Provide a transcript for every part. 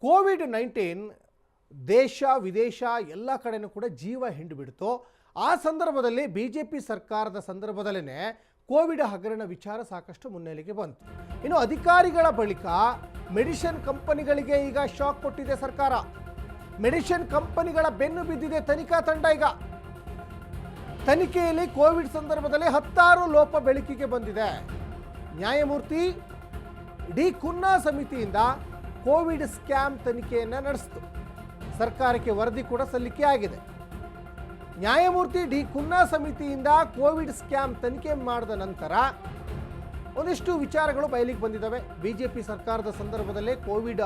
COVID-19 ದೇಶ ವಿದೇಶ ಎಲ್ಲ ಕಡೆನೂ ಕೂಡ ಜೀವ ಹಿಂಡಿಬಿಡ್ತು. ಆ ಸಂದರ್ಭದಲ್ಲಿ ಬಿಜೆಪಿ ಸರ್ಕಾರದ ಸಂದರ್ಭದಲ್ಲೇ ಕೋವಿಡ್ ಹಗರಣ ವಿಚಾರ ಸಾಕಷ್ಟು ಮುನ್ನೆಲೆಗೆ ಬಂತು. ಇನ್ನು ಅಧಿಕಾರಿಗಳ ಬಳಿಕ ಮೆಡಿಸಿನ್ ಕಂಪನಿಗಳಿಗೆ ಈಗ ಶಾಕ್ ಕೊಟ್ಟಿದೆ ಸರ್ಕಾರ. ಮೆಡಿಸಿನ್ ಕಂಪನಿಗಳ ಬೆನ್ನು ಬಿದ್ದಿದೆ ತನಿಖಾ ತಂಡ. ಈಗ ತನಿಖೆಯಲ್ಲಿ ಕೋವಿಡ್ ಸಂದರ್ಭದಲ್ಲಿ 10 ಲೋಪ ಬೆಳಕಿಗೆ ಬಂದಿದೆ. ನ್ಯಾಯಮೂರ್ತಿ ಡಿ ಕುನ್ನಾ ಸಮಿತಿಯಿಂದ ಕೋವಿಡ್ ಸ್ಕ್ಯಾಮ್ ತನಿಖೆಯನ್ನು ನಡೆಸಿತು. ಸರ್ಕಾರಕ್ಕೆ ವರದಿ ಕೂಡ ಸಲ್ಲಿಕೆ ಆಗಿದೆ. ನ್ಯಾಯಮೂರ್ತಿ ಡಿ ಕುನ್ನಾ ಸಮಿತಿಯಿಂದ ಕೋವಿಡ್ ಸ್ಕ್ಯಾಮ್ ತನಿಖೆ ಮಾಡಿದ ನಂತರ ಒಂದಿಷ್ಟು ವಿಚಾರಗಳು ಬಯಲಿಗೆ ಬಂದಿದ್ದಾವೆ. ಬಿಜೆಪಿ ಸರ್ಕಾರದ ಸಂದರ್ಭದಲ್ಲೇ ಕೋವಿಡ್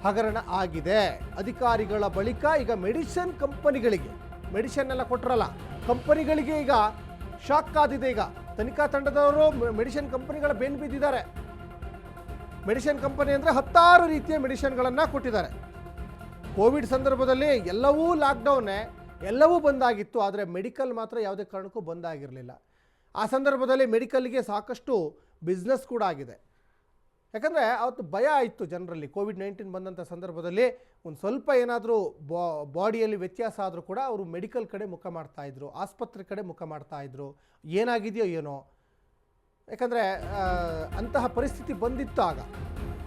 ಹಗರಣ ಆಗಿದೆ. ಅಧಿಕಾರಿಗಳ ಬಳಿಕ ಈಗ ಮೆಡಿಸಿನ್ ಕಂಪನಿಗಳಿಗೆ, ಮೆಡಿಸಿನ್ ಎಲ್ಲ ಕೊಟ್ಟರಲ್ಲ ಕಂಪನಿಗಳಿಗೆ ಈಗ ಶಾಕ್ ಆದಿದೆ. ಈಗ ತನಿಖಾ ತಂಡದವರು ಮೆಡಿಸಿನ್ ಕಂಪನಿಗಳ ಬೆನ್ನು ಬಿದ್ದಿದ್ದಾರೆ. ಮೆಡಿಸಿನ್ ಕಂಪನಿ ಅಂದರೆ 10 ರೀತಿಯ ಮೆಡಿಸಿನ್ಗಳನ್ನು ಕೊಟ್ಟಿದ್ದಾರೆ. ಕೋವಿಡ್ ಸಂದರ್ಭದಲ್ಲಿ ಎಲ್ಲವೂ ಲಾಕ್ಡೌನ್ನೇ, ಎಲ್ಲವೂ ಬಂದಾಗಿತ್ತು. ಆದರೆ ಮೆಡಿಕಲ್ ಮಾತ್ರ ಯಾವುದೇ ಕಾರಣಕ್ಕೂ ಬಂದಾಗಿರಲಿಲ್ಲ. ಆ ಸಂದರ್ಭದಲ್ಲಿ ಮೆಡಿಕಲ್ಗೆ ಸಾಕಷ್ಟು ಬಿಸ್ನೆಸ್ ಕೂಡ ಆಗಿದೆ. ಯಾಕಂದರೆ ಅವತ್ತು ಭಯ ಆಯಿತು ಜನರಲ್ಲಿ. ಕೋವಿಡ್-19 ಬಂದಂಥ ಸಂದರ್ಭದಲ್ಲಿ ಒಂದು ಸ್ವಲ್ಪ ಏನಾದರೂ ಬಾಡಿಯಲ್ಲಿ ವ್ಯತ್ಯಾಸ ಆದರೂ ಕೂಡ ಅವರು ಮೆಡಿಕಲ್ ಕಡೆ ಮುಖ ಮಾಡ್ತಾಯಿದ್ರು, ಆಸ್ಪತ್ರೆ ಕಡೆ ಮುಖ ಮಾಡ್ತಾಯಿದ್ರು. ಏನಾಗಿದೆಯೋ ಏನೋ, ಯಾಕಂದರೆ ಅಂತಹ ಪರಿಸ್ಥಿತಿ ಬಂದಿತ್ತು ಆಗ.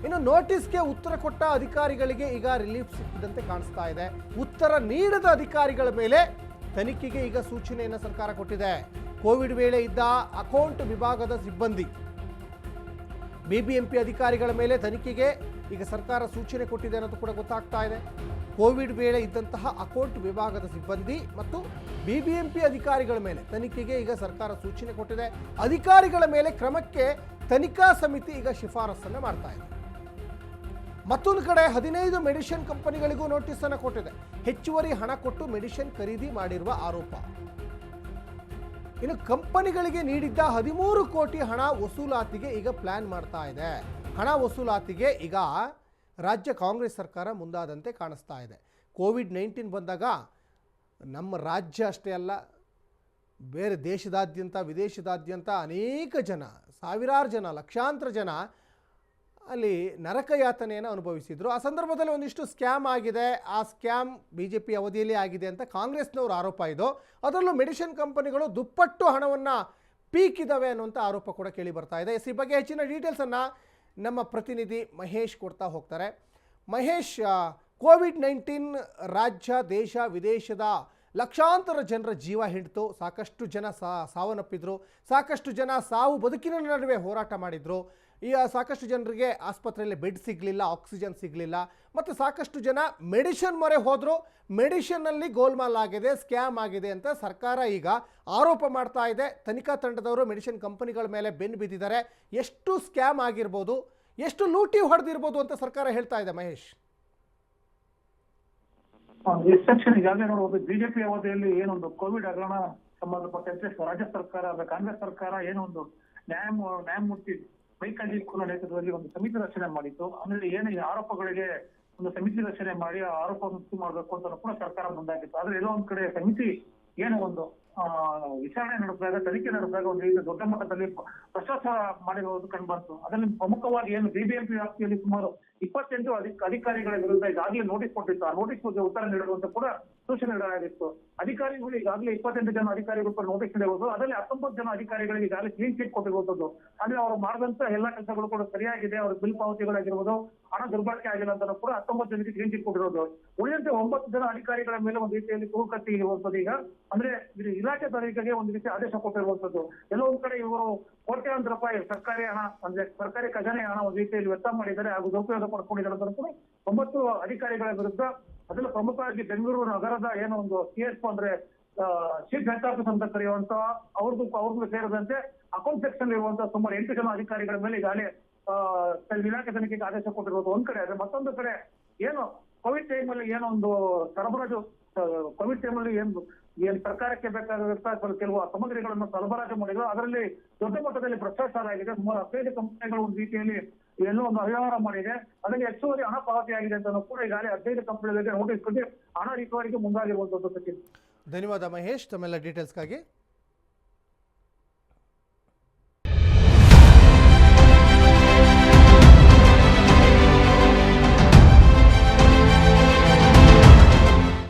ಇನ್ನು ನೋಟಿಸ್ಗೆ ಉತ್ತರ ಕೊಟ್ಟ ಅಧಿಕಾರಿಗಳಿಗೆ ಈಗ ರಿಲೀಫ್ ಸಿಕ್ಕಿದಂತೆ ಕಾಣಿಸ್ತಾ ಇದೆ. ಉತ್ತರ ನೀಡದ ಅಧಿಕಾರಿಗಳ ಮೇಲೆ ತನಿಖೆಗೆ ಈಗ ಸೂಚನೆಯನ್ನು ಸರ್ಕಾರ ಕೊಟ್ಟಿದೆ. ಕೋವಿಡ್ ವೇಳೆ ಇದ್ದ ಅಕೌಂಟ್ ವಿಭಾಗದ ಸಿಬ್ಬಂದಿ, ಬಿಬಿಎಂಪಿ ಅಧಿಕಾರಿಗಳ ಮೇಲೆ ತನಿಖೆಗೆ ಈಗ ಸರ್ಕಾರ ಸೂಚನೆ ಕೊಟ್ಟಿದೆ ಅನ್ನೋದು ಕೂಡ ಗೊತ್ತಾಗ್ತಾ ಇದೆ. ಕೋವಿಡ್ ವೇಳೆ ಇದ್ದಂತಹ ಅಕೌಂಟ್ ವಿಭಾಗದ ಸಿಬ್ಬಂದಿ ಮತ್ತು ಬಿಬಿಎಂಪಿ ಅಧಿಕಾರಿಗಳ ಮೇಲೆ ತನಿಖೆಗೆ ಈಗ ಸರ್ಕಾರ ಸೂಚನೆ ಕೊಟ್ಟಿದೆ. ಅಧಿಕಾರಿಗಳ ಮೇಲೆ ಕ್ರಮಕ್ಕೆ ತನಿಖಾ ಸಮಿತಿ ಈಗ ಶಿಫಾರಸನ್ನು ಮಾಡ್ತಾ ಇದೆ. ಮತ್ತೊಂದು ಕಡೆ 15 ಮೆಡಿಸಿನ್ ಕಂಪನಿಗಳಿಗೂ ನೋಟಿಸನ್ನು ಕೊಟ್ಟಿದೆ. ಹೆಚ್ಚುವರಿ ಹಣ ಕೊಟ್ಟು ಮೆಡಿಸಿನ್ ಖರೀದಿ ಮಾಡಿರುವ ಆರೋಪ. ಇನ್ನು ಕಂಪನಿಗಳಿಗೆ ನೀಡಿದ್ದ 13 ಕೋಟಿ ಹಣ ವಸೂಲಾತಿಗೆ ಈಗ ಪ್ಲಾನ್ ಮಾಡ್ತಾ ಇದೆ. ಹಣ ವಸೂಲಾತಿಗೆ ಈಗ ರಾಜ್ಯ ಕಾಂಗ್ರೆಸ್ ಸರ್ಕಾರ ಮುಂದಾದಂತೆ ಕಾಣಿಸ್ತಾ ಇದೆ. ಕೋವಿಡ್-19 ಬಂದಾಗ ನಮ್ಮ ರಾಜ್ಯ ಅಷ್ಟೇ ಅಲ್ಲ, ಬೇರೆ ದೇಶದಾದ್ಯಂತ ವಿದೇಶದಾದ್ಯಂತ ಅನೇಕ ಜನ, ಸಾವಿರಾರು ಜನ, ಲಕ್ಷಾಂತರ ಜನ ಅಲ್ಲಿ ನರಕಯಾತನೆಯನ್ನು ಅನುಭವಿಸಿದರು. ಆ ಸಂದರ್ಭದಲ್ಲಿ ಒಂದಿಷ್ಟು ಸ್ಕ್ಯಾಮ್ ಆಗಿದೆ. ಆ ಸ್ಕ್ಯಾಮ್ BJP ಅವಧಿಯಲ್ಲಿ ಆಗಿದೆ ಅಂತ ಕಾಂಗ್ರೆಸ್ನವ್ರ ಆರೋಪ ಇದು. ಅದರಲ್ಲೂ ಮೆಡಿಸಿನ್ ಕಂಪನಿಗಳು ದುಪ್ಪಟ್ಟು ಹಣವನ್ನು ಪೀಕಿದ್ದಾವೆ ಅನ್ನುವಂಥ ಆರೋಪ ಕೂಡ ಕೇಳಿ ಬರ್ತಾ ಇದೆ. ಈ ಬಗ್ಗೆ ಹೆಚ್ಚಿನ ಡೀಟೇಲ್ಸನ್ನು ನಮ್ಮ ಪ್ರತಿನಿಧಿ ಮಹೇಶ್ ಕೊಡ್ತಾ ಹೋಗ್ತಾರೆ. ಮಹೇಶ್, ಕೋವಿಡ್-19 ರಾಜ್ಯ ದೇಶ ವಿದೇಶದ ಲಕ್ಷಾಂತರ ಜನರ ಜೀವ ಹಿಡಿತು. ಸಾಕಷ್ಟು ಜನ ಸಾವನ್ನಪ್ಪಿದ್ರು. ಸಾಕಷ್ಟು ಜನ ಸಾವು ಬದುಕಿನ ನಡುವೆ ಹೋರಾಟ ಮಾಡಿದರು. ಈ ಸಾಕಷ್ಟು ಜನರಿಗೆ ಆಸ್ಪತ್ರೆಯಲ್ಲಿ ಬೆಡ್ ಸಿಗಲಿಲ್ಲ, ಆಕ್ಸಿಜನ್ ಸಿಗಲಿಲ್ಲ, ಮತ್ತು ಸಾಕಷ್ಟು ಜನ ಮೆಡಿಸಿನ್ ಮೊರೆ ಹೋದರು. ಮೆಡಿಸಿನ್ನಲ್ಲಿ ಗೋಲ್ಮಾಲ್ ಆಗಿದೆ, ಸ್ಕ್ಯಾಮ್ ಆಗಿದೆ ಅಂತ ಸರ್ಕಾರ ಈಗ ಆರೋಪ ಮಾಡ್ತಾ ಇದೆ. ತನಿಖಾ ತಂಡದವರು ಮೆಡಿಸಿನ್ ಕಂಪನಿಗಳ ಮೇಲೆ ಬೆನ್ನು ಬಿದ್ದಿದ್ದಾರೆ. ಎಷ್ಟು ಸ್ಕ್ಯಾಮ್ ಆಗಿರ್ಬೋದು, ಎಷ್ಟು ಲೂಟಿ ಹೊಡೆದಿರ್ಬೋದು ಅಂತ ಸರ್ಕಾರ ಹೇಳ್ತಾ ಇದೆ. ಮಹೇಶ್, ಈಗಾಗಲೇ ನೋಡಬಹುದು ಬಿಜೆಪಿ ಅವಧಿಯಲ್ಲಿ ಏನೊಂದು ಕೋವಿಡ್ ಹಗರಣ ಸಂಬಂಧಪಟ್ಟಂತೆ ರಾಜ್ಯ ಸರ್ಕಾರ, ಕಾಂಗ್ರೆಸ್ ಸರ್ಕಾರ ಏನೊಂದು ನ್ಯಾಯಮೂರ್ತಿ ಮೈಕಂಡಿ ಕುನ್ನಾ ನೇತೃತ್ವದಲ್ಲಿ ಒಂದು ಸಮಿತಿ ರಚನೆ ಮಾಡಿತ್ತು. ಆಮೇಲೆ ಏನು ಈ ಆರೋಪಗಳಿಗೆ ಒಂದು ಸಮಿತಿ ರಚನೆ ಮಾಡಿ ಆ ಆರೋಪ ಮುಕ್ತಿ ಮಾಡಬೇಕು ಅಂತ ಕೂಡ ಸರ್ಕಾರ ಮುಂದಾಗಿತ್ತು. ಆದ್ರೆ ಎಲ್ಲೋ ಒಂದ್ ಕಡೆ ಸಮಿತಿ ಏನೋ ಒಂದು ವಿಚಾರಣೆ ನಡೆಸಿದಾಗ, ತನಿಖೆ ನಡೆಸಿದಾಗ ಒಂದು ರೀತಿ ದೊಡ್ಡ ಮಟ್ಟದಲ್ಲಿ ಭ್ರಷ್ಟಾಚಾರ ಮಾಡಿರುವುದು ಕಂಡುಬಂತು. ಅದರಲ್ಲಿ ಪ್ರಮುಖವಾಗಿ ಏನು ಬಿಬಿಎಂಪಿ ವ್ಯಾಪ್ತಿಯಲ್ಲಿ ಸುಮಾರು 28 ಅಧಿಕಾರಿಗಳ ವಿರುದ್ಧ ಈಗಾಗಲೇ ನೋಟಿಸ್ ಕೊಟ್ಟಿತ್ತು. ಆ ನೋಟಿಸ್ ಬಗ್ಗೆ ಉತ್ತರ ನೀಡುವಂತ ಕೂಡ ಸೂಚನೆ ನೀಡಲಾಗಿತ್ತು. ಅಧಿಕಾರಿಗಳು ಈಗಾಗಲೇ 28 ಜನ ಅಧಿಕಾರಿಗಳು ನೋಟಿಸ್ ನೀಡಿರುವುದು. ಅದರಲ್ಲಿ 19 ಜನ ಅಧಿಕಾರಿಗಳಿಗೆ ಈಗಾಗಲೇ ಕ್ಲೀನ್ ಚಿಟ್ ಕೊಟ್ಟಿರುವಂತದ್ದು. ಅಂದ್ರೆ ಅವರು ಮಾಡಿದಂತ ಎಲ್ಲಾ ಕೆಲಸಗಳು ಕೂಡ ಸರಿಯಾಗಿದೆ, ಅವ್ರ ಬಿಲ್ ಪಾವತಿಗಳಾಗಿರ್ಬೋದು, ಹಣ ದುರ್ಬಳಕೆ ಆಗಿಲ್ಲ ಅಂತ ಕೂಡ 19 ಜನರಿಗೆ ಕ್ಲೀನ್ ಚಿಟ್ ಕೊಟ್ಟಿರೋದು. ಉಳಿದಂತೆ 9 ಜನ ಅಧಿಕಾರಿಗಳ ಮೇಲೆ ಒಂದು ರೀತಿಯಲ್ಲಿ ಕಟ್ಟಿ ಇರುವಂತದ್ದು. ಈಗ ಅಂದ್ರೆ ಇಲಾಖೆ ತನಿಖೆಗೆ ಒಂದು ರೀತಿ ಆದೇಶ ಕೊಟ್ಟಿರುವಂತದ್ದು. ಎಲ್ಲೋ ಒಂದ್ ಕಡೆ ಇವರು ಕೋಟ್ಯಾಂತರ ರೂಪಾಯಿ ಸರ್ಕಾರಿ ಹಣ, ಅಂದ್ರೆ ಸರ್ಕಾರಿ ಖಜಾನೆ ಹಣ ಒಂದು ರೀತಿಯಲ್ಲಿ ವೆಚ್ಚ ಮಾಡಿದ್ದಾರೆ ಹಾಗೂ ದುರುಪಯೋಗ ಪಡ್ಕೊಂಡಿದ್ದಾರೆ ಅಂತ ಕೂಡ 9 ಅಧಿಕಾರಿಗಳ ವಿರುದ್ಧ, ಅದರಲ್ಲೂ ಪ್ರಮುಖವಾಗಿ ಬೆಂಗಳೂರು ನಗರದ ಏನೋ ಒಂದು CSP ಅಂದ್ರೆ ಚೀಫ್ ಹೆಡ್ ಆಫೀಸ್ ಅಂತ ಕರೆಯುವಂತ ಅವ್ರಿಗೂ ಸೇರಿದಂತೆ ಅಕೌಂಟ್ ಸೆಕ್ಷನ್ ಇರುವಂತಹ ಸುಮಾರು 8 ಜನ ಅಧಿಕಾರಿಗಳ ಮೇಲೆ ಈಗಾಗಲೇ ಇಲಾಖೆ ತನಿಖೆಗೆ ಆದೇಶ ಕೊಟ್ಟಿರೋದು ಒಂದ್ ಕಡೆ. ಆದ್ರೆ ಮತ್ತೊಂದು ಕಡೆ ಏನು ಕೋವಿಡ್ ಟೈಮ್ ಅಲ್ಲಿ ಏನೋ ಒಂದು ಸರಬರಾಜು, ಕೋವಿಡ್ ಟೈಮ್ ಅಲ್ಲಿ ಏನು ಸರ್ಕಾರಕ್ಕೆ ಬೇಕಾದಂತ ಕೆಲವು ಸಾಮಗ್ರಿಗಳನ್ನು ಸರಬರಾಜು ಮಾಡಿದ್ರು. ಅದರಲ್ಲಿ ದೊಡ್ಡ ಮಟ್ಟದಲ್ಲಿ ಭ್ರಷ್ಟಾಚಾರ ಆಗಿದೆ. ಸುಮಾರು 15 ಕಂಪನಿಗಳು ಒಂದು ರೀತಿಯಲ್ಲಿ ಎಲ್ಲೋ ಒಂದು ಅವ್ಯವಹಾರ ಮಾಡಿದೆ. ಅದಕ್ಕೆ ಹೆಚ್ಚುವರಿ ಹಣ ಪಾವತಿ ಆಗಿದೆ ಅಂತ ಕೂಡ ಈಗಾಗಲೇ 15 ಕಂಪನಿಗಳಿಗೆ ನೋಟಿಸ್ ಕೊಟ್ಟು ಹಣ ರಿಕವರಿಗೆ ಮುಂದಾಗಿರುವಂತದ್ದು. ಧನ್ಯವಾದ ಮಹೇಶ್, ತಮ್ಮೆಲ್ಲ ಡೀಟೇಲ್ಸ್ಗಾಗಿ.